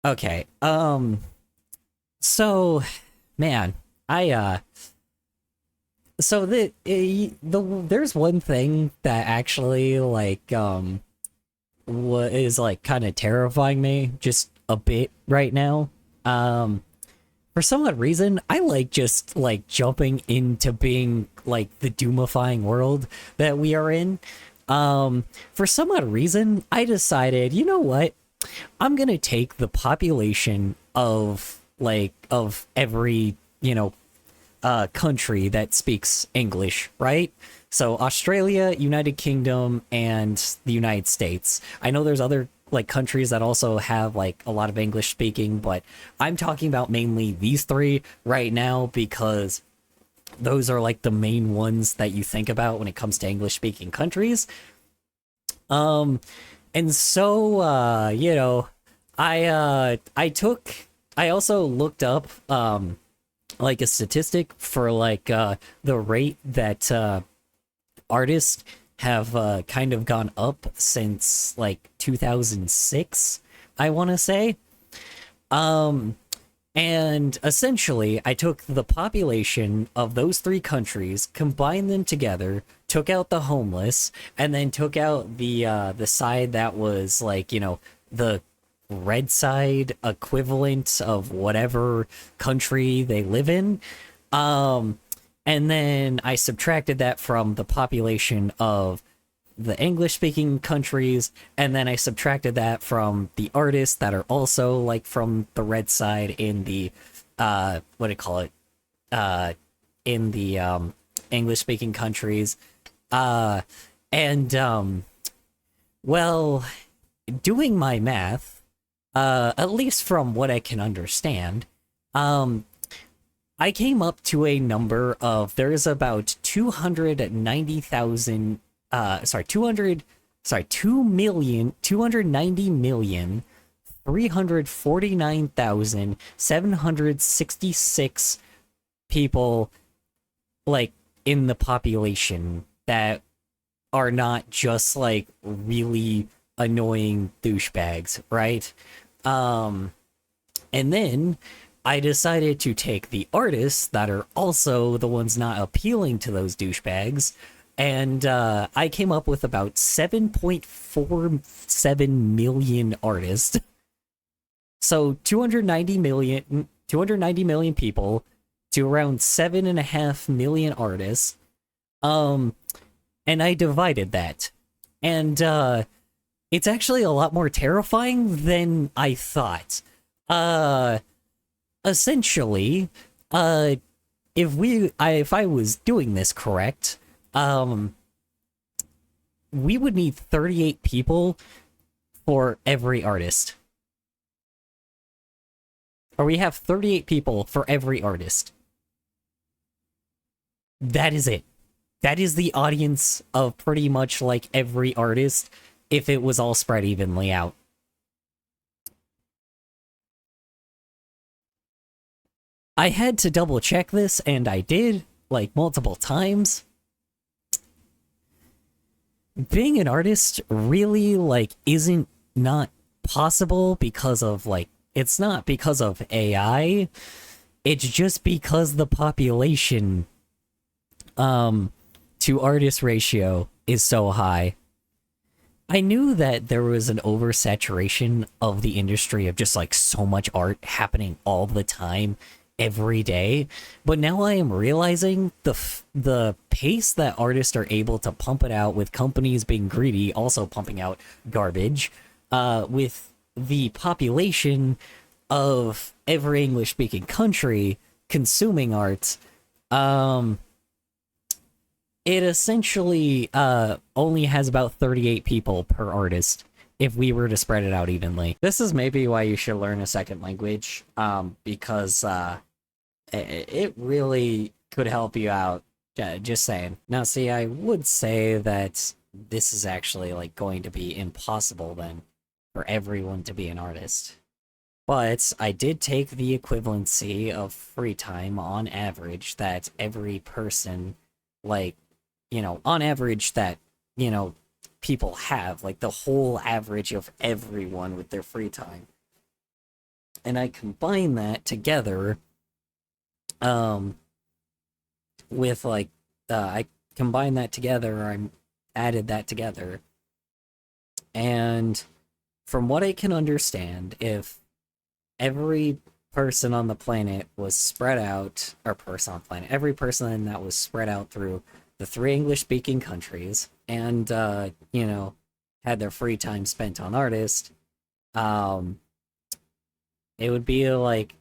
Okay. So, man, I so there's one thing that actually what is like kind of terrifying me just a bit right now. Um, for some odd reason, I like just like jumping into being like the doomifying world that we are in. For some odd reason, I decided, you know what? I'm gonna take the population of every, country that speaks English, right? So Australia, United Kingdom, and the United States. I know there's other like countries that also have like a lot of English speaking, but I'm talking about mainly these three right now because those are like the main ones that you think about when it comes to English speaking countries. Um and so I also looked up like a statistic for the rate that artists have kind of gone up since like 2006, I want to say. Um and essentially, I took the population of those three countries, combined them together, took out the homeless, and then took out the side that was the red side equivalent of whatever country they live in. Um, and then I subtracted that from the population of the English speaking countries, and then I subtracted that from the artists that are also like from the red side in the what do you call it? Uh in the English speaking countries. Uh and well, doing my math, at least from what I can understand, um I came up to a number of there's about 290,000 sorry 200 sorry 2,290,349,766 people like in the population that are not just like really annoying douchebags, right? um and then I decided to take the artists that are also the ones not appealing to those douchebags, and I came up with about 7.47 million artists. So 290 million people to around 7.5 million artists. Um, and I divided that. And it's actually a lot more terrifying than I thought. Uh, Essentially, uh if I was doing this correct, um we would need 38 people for every artist. Or we have 38 people for every artist. That is it. That is the audience of pretty much like every artist if it was all spread evenly out. I had to double check this, and I did like multiple times. Being an artist really like isn't not possible because of like it's not because of AI. It's just because the population um to artist ratio is so high. I knew that there was an oversaturation of the industry of just like so much art happening all the time, every day, but now I am realizing the pace that artists are able to pump it out with companies being greedy, also pumping out garbage, with the population of every English speaking country consuming art. Um, it essentially only has about 38 people per artist if we were to spread it out evenly. This is maybe why you should learn a second language, because it really could help you out. Just saying. Now, see, I would say that this is actually like going to be impossible then for everyone to be an artist. But I did take the equivalency of free time on average that every person, like, on average that, you know, people have, like the whole average of everyone with their free time. and I combine that together, um, with like, I combine that together, or I added that together, and from what I can understand, if every person on the planet was spread out, or person on the planet, every person that was spread out through the three English speaking countries, and, had their free time spent on artists, um, it would be like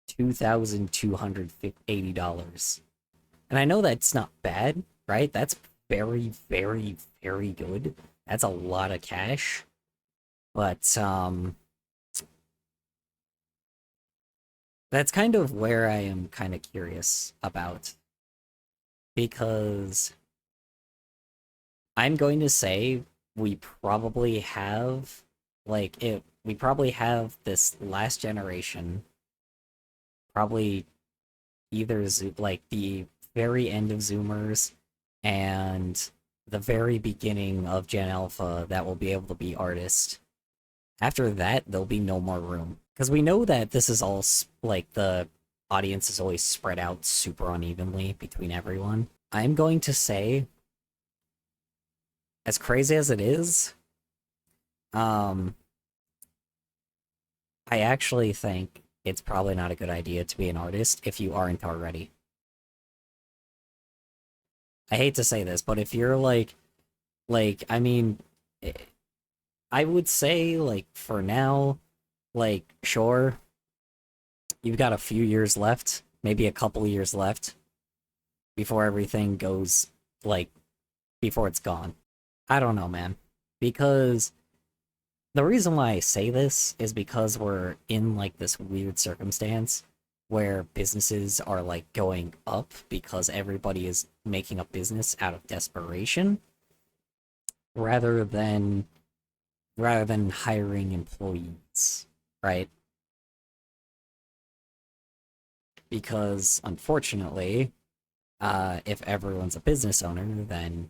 $2,280. And I know that's not bad, right? That's very, very, very good. That's a lot of cash. But that's kind of where I am kind of curious about, because I'm going to say we probably have we probably have this last generation, probably either like the very end of Zoomers and the very beginning of Gen Alpha that will be able to be artists. After that, there'll be no more room, because we know that this is all like the audience is always spread out super unevenly between everyone. I'm going to say, as crazy as it is, um, I actually think it's probably not a good idea to be an artist if you aren't already. I hate to say this, but if you're I mean, I would say, like, for now, like, sure, you've got a few years left, maybe a couple years left, before everything goes, like, before it's gone. I don't know, man. Because the reason why I say this is because we're in, like, this weird circumstance where businesses are, like, going up because everybody is making a business out of desperation, rather than hiring employees, right? Because unfortunately, if everyone's a business owner, then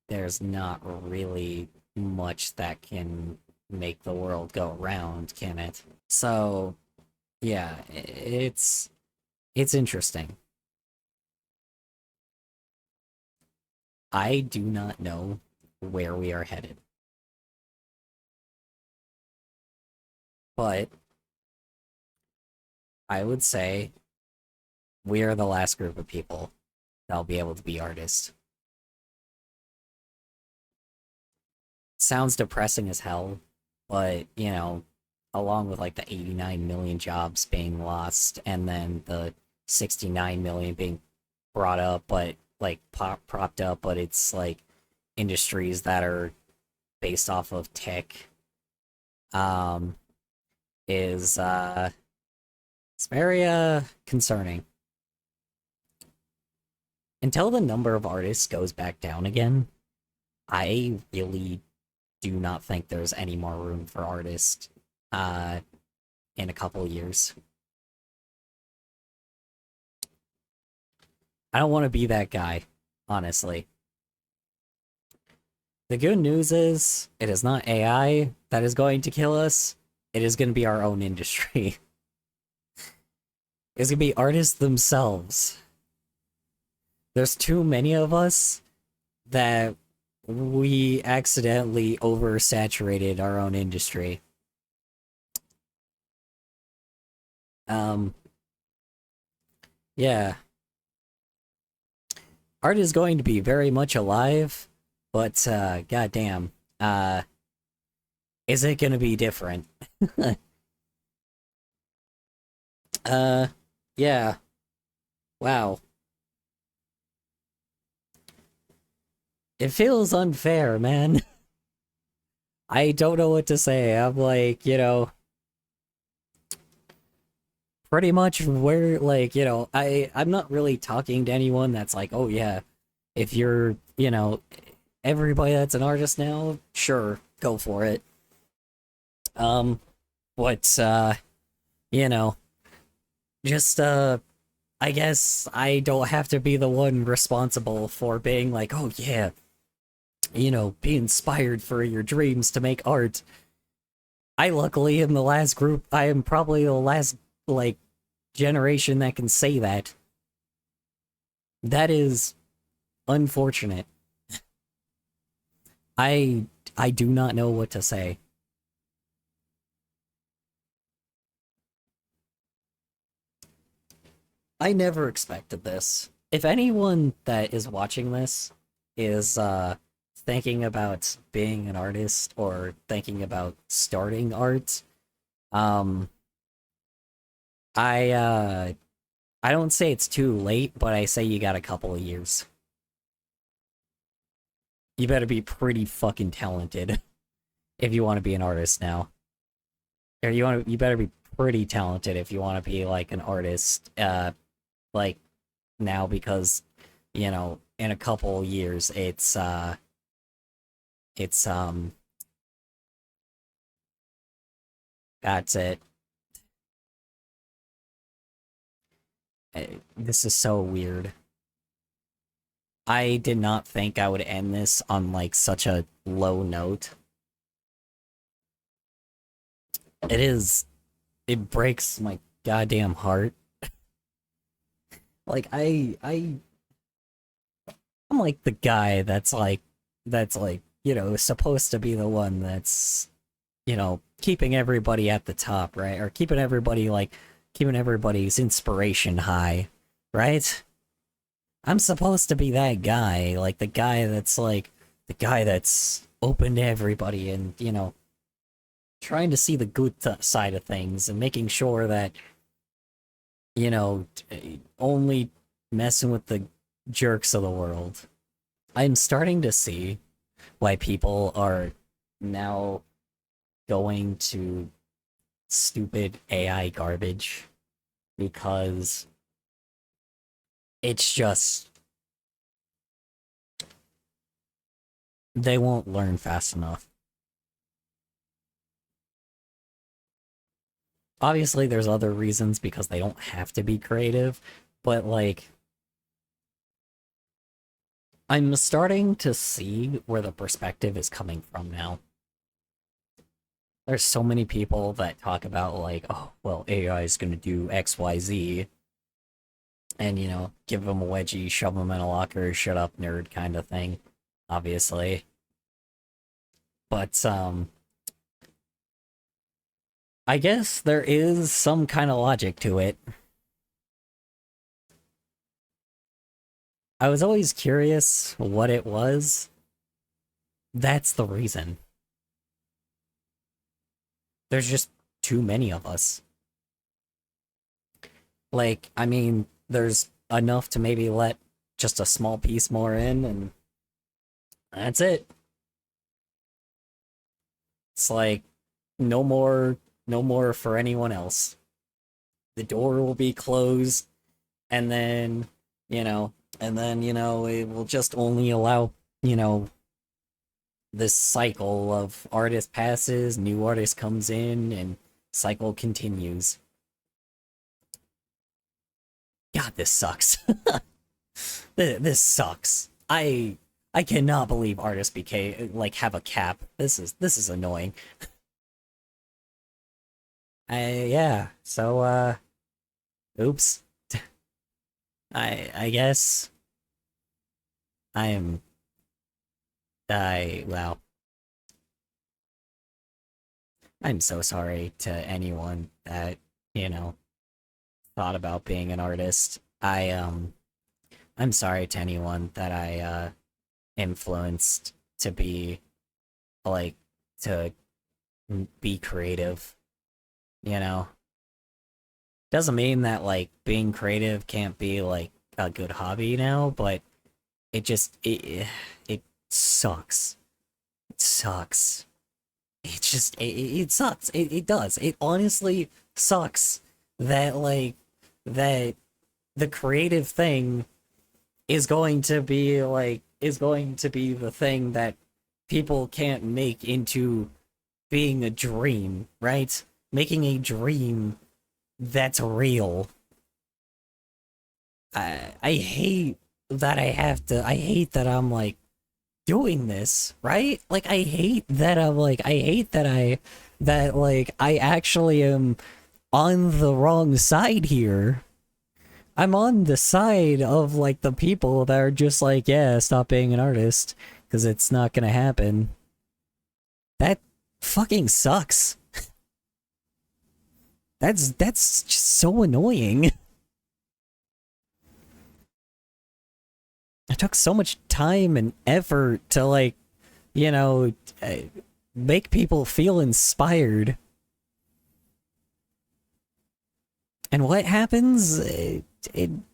there's not really much that can make the world go around, can it? So, yeah, it's interesting. I do not know where we are headed, but I would say we are the last group of people that'll be able to be artists. Sounds depressing as hell, but along with like the 89 million jobs being lost and then the 69 million being brought up, but like propped up, but it's like industries that are based off of tech, um, is it's very concerning. Until the number of artists goes back down again, I really do not think there's any more room for artists uh, in a couple years. I don't want to be that guy, honestly. The good news is, it is not AI that is going to kill us. It is going to be our own industry. It's going to be artists themselves. There's too many of us that we accidentally oversaturated our own industry. Yeah. Art is going to be very much alive, but goddamn, is it gonna be different? uh, yeah. Wow. It feels unfair, man. I don't know what to say. I'm like, pretty much where, like, I'm not really talking to anyone that's like, oh yeah, if you're, everybody that's an artist now, sure, go for it. Um, but you know, just I guess I don't have to be the one responsible for being like, oh yeah, be inspired for your dreams to make art. I luckily am the last group. I am probably the last like generation that can say that. That is unfortunate. I I do not know what to say. I never expected this. If anyone that is watching this is thinking about being an artist or thinking about starting art, um I I don't say it's too late, but I say you got a couple of years. You better be pretty fucking talented if you want to be an artist now. Or you better be pretty talented if you want to be like an artist like now because in a couple years it's that's it. This is so weird. I did not think I would end this on like such a low note. It is it breaks my goddamn heart. Like I'm like the guy that's like, supposed to be the one that's, keeping everybody at the top, right? Or keeping everybody's inspiration high, right? I'm supposed to be that guy, like the guy that's open to everybody and, trying to see the good side of things and making sure that, only messing with the jerks of the world. I'm starting to see why people are now going to stupid AI garbage because it's just they won't learn fast enough. Obviously, there's other reasons because they don't have to be creative, but like I'm starting to see where the perspective is coming from now. There's so many people that talk about like, oh, well, AI is going to do XYZ and, give them a wedgie, shove them in a locker, shut up, nerd kind of thing, obviously. But, I guess there is some kind of logic to it. I was always curious what it was. That's the reason. There's just too many of us. Like, I mean, there's enough to maybe let just a small piece more in, and that's it. It's like no more for anyone else. The door will be closed, and then, it will just only allow, this cycle of artist passes, new artist comes in, and cycle continues. God, this sucks. This sucks. I cannot believe artists became like have a cap. This is annoying. Yeah. So oops. I guess I am I well, I'm so sorry to anyone that, you know, thought about being an artist. I'm sorry to anyone that I influenced to be like to be creative, you know. Doesn't mean that like being creative can't be like a good hobby now, but it sucks. It sucks. It sucks. It does. It honestly sucks that that the creative thing is going to be the thing that people can't make into being a dream, right? Making a dream that's real. I hate that I hate that I'm like doing this, right? Like I hate that that, like, I actually am on the wrong side here. I'm on the side of, like, the people that are just like, yeah, stop being an artist, because it's not gonna happen. That fucking sucks. That's just so annoying. I took so much time and effort to, like, you know, make people feel inspired. And what happens? It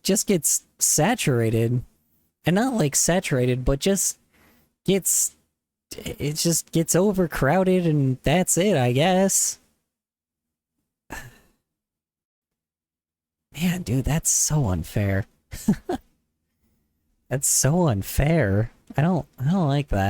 just gets saturated. And not like saturated, but just gets... It just gets overcrowded and that's it, I guess. Man, dude, that's so unfair. That's so unfair. I don't like that.